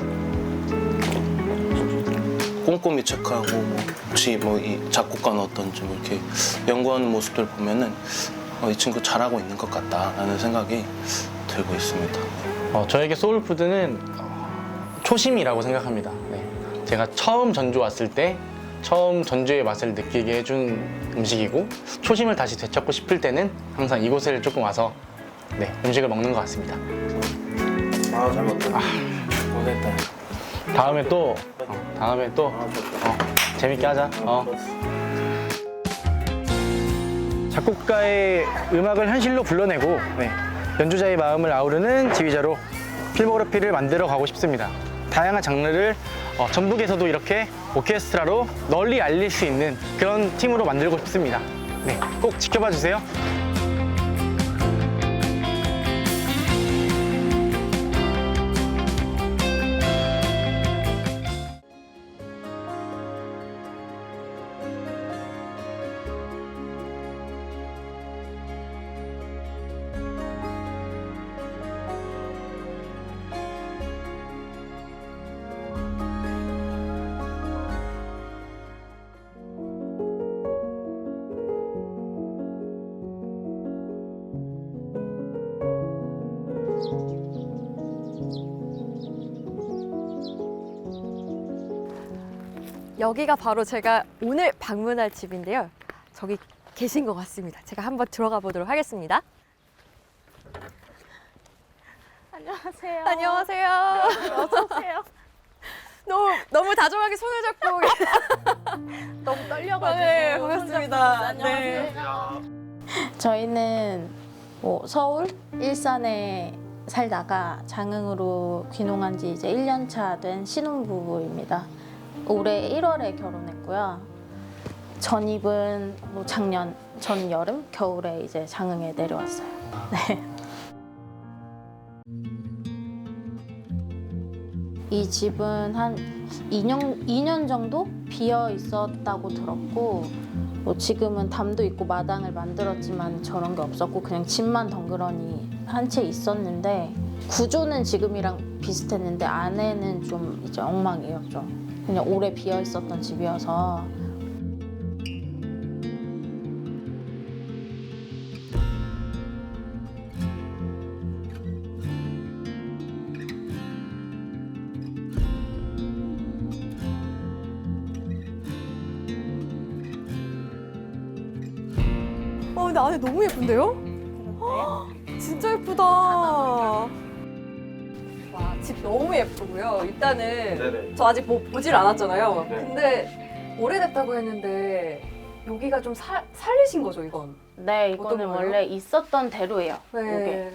꼼꼼히 체크하고 뭐 혹시 뭐 이 작곡가는 어떤지 뭐 이렇게 연구하는 모습들 보면은 이 친구 잘하고 있는 것 같다라는 생각이 들고 있습니다. 저에게 소울푸드는 초심이라고 생각합니다. 네. 제가 처음 전주 왔을 때 처음 전주의 맛을 느끼게 해준 음식이고 초심을 다시 되찾고 싶을 때는 항상 이곳을 조금 와서 네, 음식을 먹는 것 같습니다. 아, 잘 먹다. 고생했다. 다음에 또 재밌게 하자. 작곡가의 음악을 현실로 불러내고 네, 연주자의 마음을 아우르는 지휘자로 필모그래피를 만들어 가고 싶습니다. 다양한 장르를 전북에서도 이렇게 오케스트라로 널리 알릴 수 있는 그런 팀으로 만들고 싶습니다. 네, 꼭 지켜봐 주세요. 여기가 바로 제가 오늘 방문할 집인데요. 저기 계신 것 같습니다. 제가 한번 들어가 보도록 하겠습니다. 안녕하세요. 안녕하세요. 어서 오세요. 너무 다정하게 손을 잡고 너무 떨려가지고. 네, 반갑습니다. 네. 저희는 뭐 서울, 일산에 살다가 장흥으로 귀농한 지 이제 1년 차 된 신혼부부입니다. 올해 1월에 결혼했고요. 전입은 뭐 작년 전 여름, 겨울에 이제 장흥에 내려왔어요. 네. 이 집은 한 2년 정도 비어 있었다고 들었고, 뭐 지금은 담도 있고 마당을 만들었지만 저런 게 없었고 그냥 집만 덩그러니 한 채 있었는데, 구조는 지금이랑 비슷했는데 안에는 좀 이제 엉망이에요. 좀 그냥 오래 비어 있었던 집이어서. 근데 안에 너무 예쁜데요? 헉, 진짜 예쁘다. 와, 집 너무 예쁘고요. 일단은 네네. 저 아직 뭐 보질 않았잖아요. 네. 근데 오래됐다고 했는데 여기가 좀 살리신 거죠, 이건? 네, 어떤 이거는 거예요? 원래 있었던 대로예요. 네. 이게.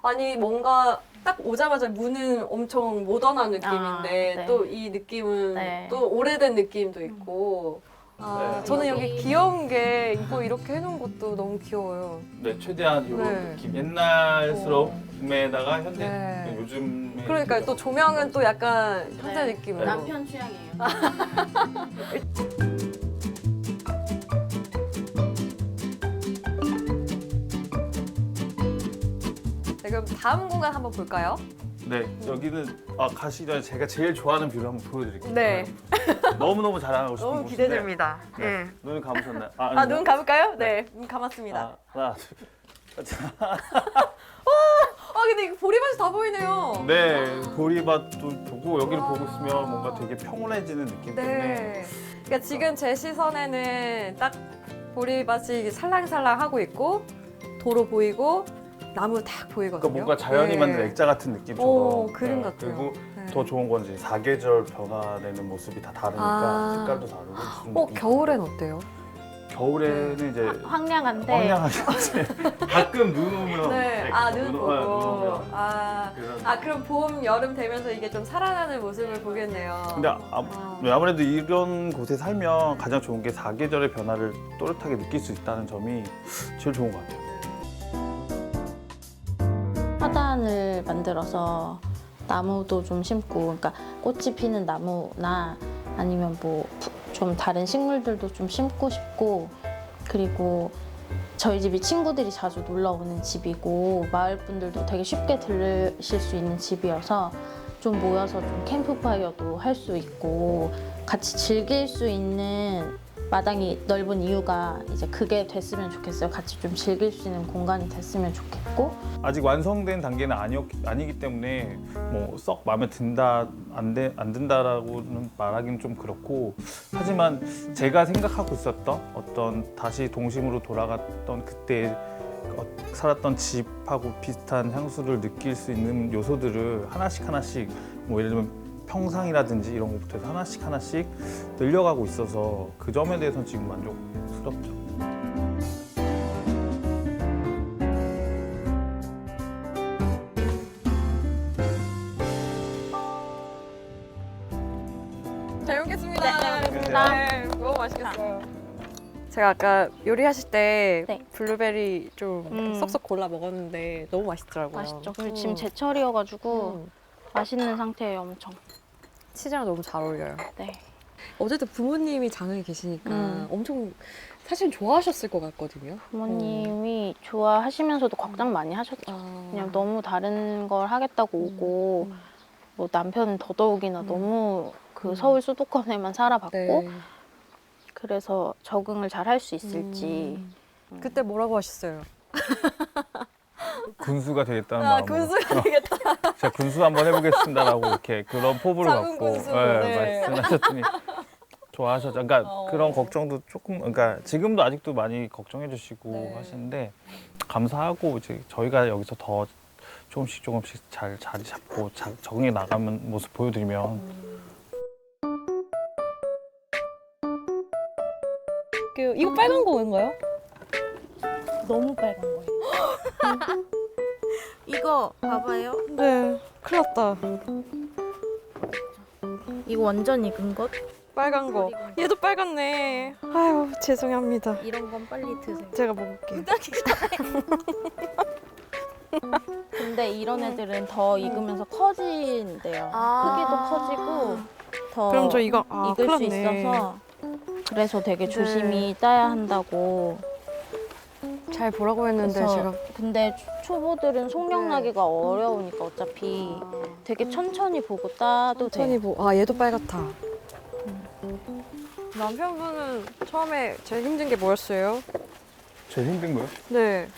아니 뭔가 딱 오자마자 문은 엄청 모던한 느낌인데 네. 또 이 느낌은 네. 또 오래된 느낌도 있고. 네. 저는 여기 귀여운 게 이거 이렇게 해놓은 것도 너무 귀여워요. 네, 최대한 이런 네. 느낌. 옛날스러움에다가 현대 네. 요즘. 그러니까 또 조명은 또 약간 현대 느낌으로. 남편 취향이에요. 네, 그럼 다음 공간 한번 볼까요? 네, 여기는 가시기 전에 제가 제일 좋아하는 뷰를 한번 보여드릴게요. 네. 너무너무 자랑하고 싶은 너무 곳인데. 기대됩니다. 네. 네. 눈을 감으셨나요? 눈 감을까요? 네, 눈 감았습니다. 하나, 둘. 근데 이거 보리밭이 다 보이네요. 네, 보리밭도 보고 여기를 보고 있으면 뭔가 되게 평온해지는 느낌 때문에. 네. 그러니까 지금 제 시선에는 딱 보리밭이 살랑살랑 하고 있고 도로 보이고 나무 딱 보이거든요. 그러니까 뭔가 자연이 네. 만든 액자 같은 느낌처럼. 오, 그림 같아요. 그리고 네. 더 좋은 건 이제 사계절 변화되는 모습이 다 다르니까 색깔도 다르고. 좀 겨울엔 어때요? 겨울에는 이제 황량한데. 황량하게 가끔 눈 오면. 네, 눈 보고. 눈 오면. 그럼 봄, 여름 되면서 이게 좀 살아나는 모습을 보겠네요. 근데 아무래도 이런 곳에 살면 가장 좋은 게 사계절의 변화를 또렷하게 느낄 수 있다는 점이 제일 좋은 것 같아요. 화단을 만들어서 나무도 좀 심고, 그러니까 꽃이 피는 나무나 아니면 뭐 좀 다른 식물들도 좀 심고 싶고, 그리고 저희 집이 친구들이 자주 놀러 오는 집이고 마을 분들도 되게 쉽게 들으실 수 있는 집이어서 좀 모여서 좀 캠프파이어도 할 수 있고 같이 즐길 수 있는 마당이 넓은 이유가 이제 그게 됐으면 좋겠어요. 같이 좀 즐길 수 있는 공간이 됐으면 좋겠고. 아직 완성된 단계는 아니기 때문에 뭐 썩 마음에 든다 안 든다라고는 말하기는 좀 그렇고, 하지만 제가 생각하고 있었던 어떤 다시 동심으로 돌아갔던 그때 살았던 집하고 비슷한 향수를 느낄 수 있는 요소들을 하나씩 뭐 예를 들면 평상이라든지 이런 것부터 해서 하나씩 늘려가고 있어서 그 점에 대해서는 지금 만족스럽죠. 잘 먹겠습니다. 네, 너무 맛있겠어요. 제가 아까 요리하실 때 블루베리 좀 쏙쏙 골라 먹었는데 너무 맛있더라고요. 맛있죠. 그리고 지금 제철이어가지고 맛있는 상태예요, 엄청. 치즈랑 너무 잘 어울려요. 네. 어쨌든 부모님이 장흥에 계시니까 엄청 사실 좋아하셨을 것 같거든요. 부모님이 좋아하시면서도 걱정 많이 하셨죠. 그냥 너무 다른 걸 하겠다고 오고, 뭐 남편은 더더욱이나 너무 그 서울 수도권에만 살아봤고, 그래서 적응을 잘 할 수 있을지. 그때 뭐라고 하셨어요? 군수가 되겠다는 마음으로. 군수가 되겠다. 제가 군수 한번 해보겠습니다라고 이렇게 그런 포부를 장흥 갖고 군수, 네. 말씀하셨더니 좋아하셨죠. 그러니까 그런 걱정도 조금, 그러니까 지금도 아직도 많이 걱정해 주시고 하시는데 감사하고, 이제 저희가 여기서 더 조금씩 잘 자리 잡고 적응해 나가는 모습 보여드리면. 이거 빨간 거인가요? 너무 빨간 거예요. 이거 봐봐요. 네, 큰일 났다. 이거 완전 익은 것? 빨간 거. 얘도 빨갛네. 아유, 죄송합니다. 이런 건 빨리 드세요. 제가 먹을게요. 근데 이런 애들은 더 익으면서 커진대요. 크기도 커지고 더 그럼 저 이거 익을 수 큰일 났네. 있어서, 그래서 되게 조심히 따야 한다고. 잘 보라고 했는데 그래서 제가. 근데 초보들은 속력나기가 어려우니까 어차피 되게 천천히 보고 따도 천천히 돼요. 얘도 빨갛다. 남편분은 처음에 제일 힘든 게 뭐였어요? 제일 힘든 거요? 네.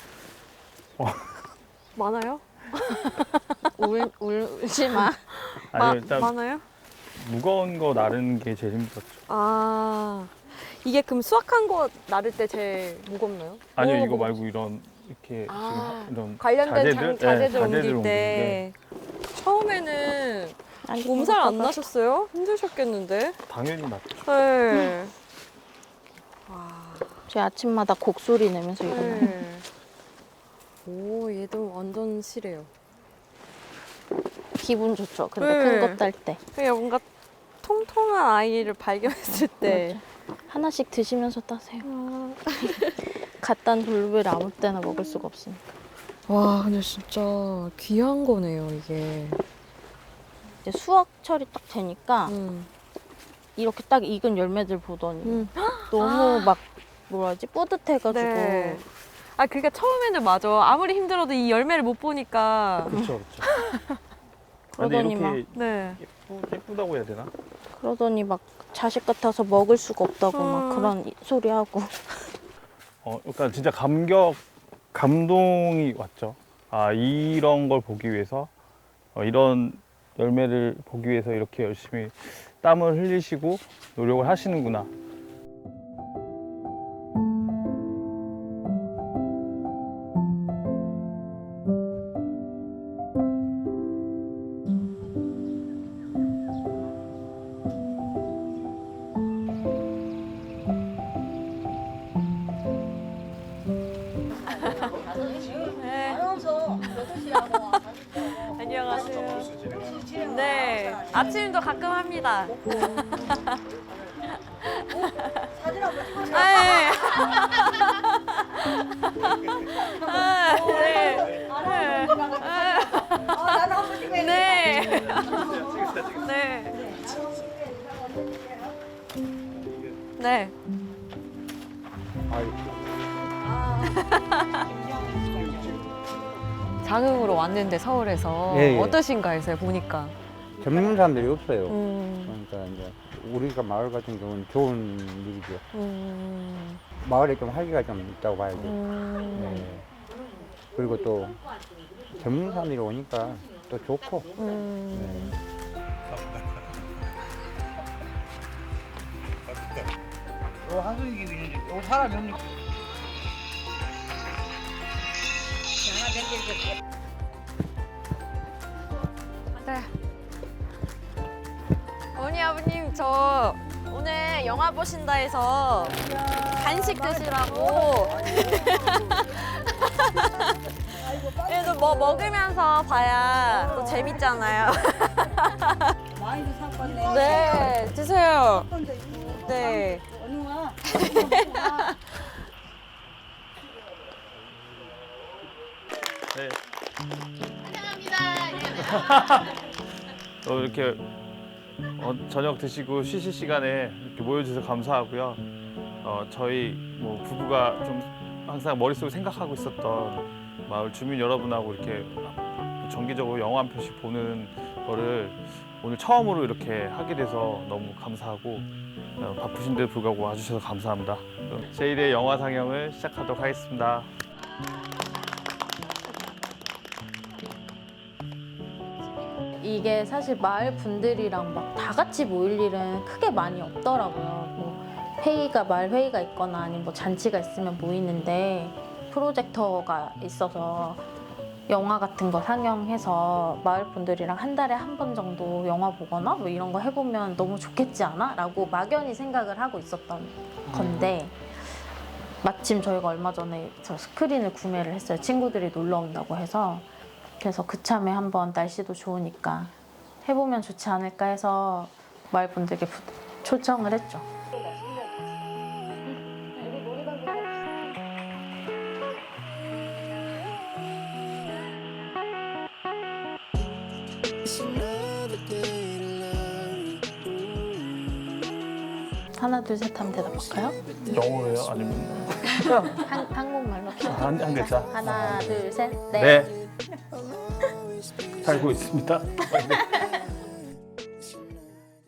많아요? 울지 마. 아니, 일단 많아요? 무거운 거 나르는 게 제일 힘들었죠. 이게 그럼 수확한 거 나를 때 제일 무겁나요? 아니요, 이거 말고 이런 이렇게 지금 이런 관련된 자재들 옮길 옮기는데. 때 처음에는 몸살 안 나셨어요? 힘드셨겠는데? 당연히 맞죠. 네. 제 아침마다 곡소리 내면서 일어나요. 네. 오, 얘도 완전 실해요. 기분 좋죠. 근데 네. 큰 거 딸 때. 그냥 뭔가 통통한 아이를 발견했을 때 하나씩 드시면서 따세요. 갖다 온 블루베리 아무 때나 먹을 수가 없으니까. 와, 근데 진짜 귀한 거네요, 이게. 이제 수확철이 딱 되니까 이렇게 딱 익은 열매들 보더니 너무 막 뭐라 하지? 뿌듯해가지고. 네. 그러니까 처음에는 맞아. 아무리 힘들어도 이 열매를 못 보니까. 그렇죠. 그러더니 막 네. 예쁘다고 해야 되나? 그러더니 막 자식 같아서 먹을 수가 없다고 막 그런 소리 하고. 그러니까 진짜 감동이 왔죠. 이런 걸 보기 위해서, 이런 열매를 보기 위해서 이렇게 열심히 땀을 흘리시고 노력을 하시는구나. 안녕하세요. 네, 아침도 가끔 합니다. 사진 한번 찍으세요. 네. 나는 한번 찍어야 네. 돼. 네. 네. 장흥으로 왔는데 서울에서 예, 예. 어떠신가 해서요, 보니까. 젊은 사람들이 없어요. 음. 그러니까 이제 우리가 마을 같은 경우는 좋은 일이죠. 마을에 좀 활기가 좀 있다고 봐야죠. 네. 그리고 또 젊은 사람들이 오니까 또 좋고. 네. 요 사람이 없는 네. 어머니, 아버님, 저 오늘 영화 보신다 해서 간식 드시라고. 그래도 뭐 먹으면서 봐야 또 재밌잖아요. 많이도 사고 왔네. 네, 드세요. 네. 어느 와? 네. 이렇게 저녁 드시고 쉬실 시간에 이렇게 모여주셔서 감사하고요. 저희 뭐 부부가 좀 항상 머릿속에 생각하고 있었던 마을 주민 여러분하고 이렇게 정기적으로 영화 한 편씩 보는 거를 오늘 처음으로 이렇게 하게 돼서 너무 감사하고 바쁘신데도 불구하고 와주셔서 감사합니다. 그럼 제1회 영화 상영을 시작하도록 하겠습니다. 이게 사실 마을 분들이랑 막 다 같이 모일 일은 크게 많이 없더라고요. 뭐 마을 회의가 있거나 아니면 뭐 잔치가 있으면 모이는데 프로젝터가 있어서 영화 같은 거 상영해서 마을 분들이랑 한 달에 한 번 정도 영화 보거나 뭐 이런 거 해보면 너무 좋겠지 않아? 라고 막연히 생각을 하고 있었던 건데 마침 저희가 얼마 전에 저 스크린을 구매를 했어요. 친구들이 놀러 온다고 해서. 그래서 그참에 한번 날씨도 좋으니까 해보면 좋지 않을까 해서 마을 분들께 초청을 했죠. 하나 둘 셋 하면 대답할까요? 영어예요? 아니면 한국말로. 한 글자? 하나 둘 셋. 네. 살고 있습니다.